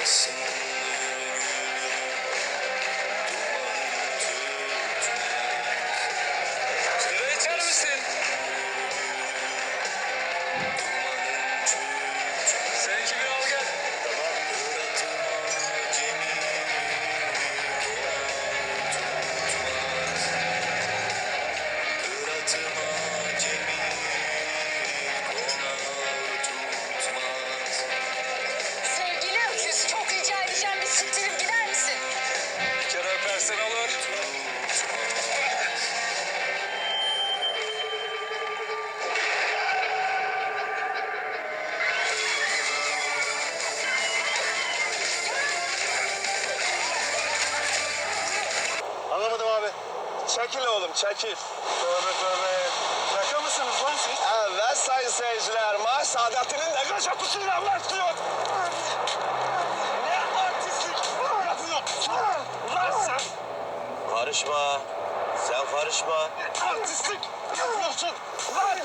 Sigara içer misin? Seninki bir al gel. Sevgili öküz, çok rica edeceğim bir siktirip gider misin? Bir kere öpersen olur. Anlamadım abi. Çekil oğlum, çekil. Tövbe tövbe. Şaka mısınız lan siz? Evet sayın seyirciler, Maaş Saadettin'in de göç kapısıyla başlıyor. Ne artistlik yapıyorsun? Ulan sen Karışma. Sen karışma. artistlik yapıyorsun. Ulan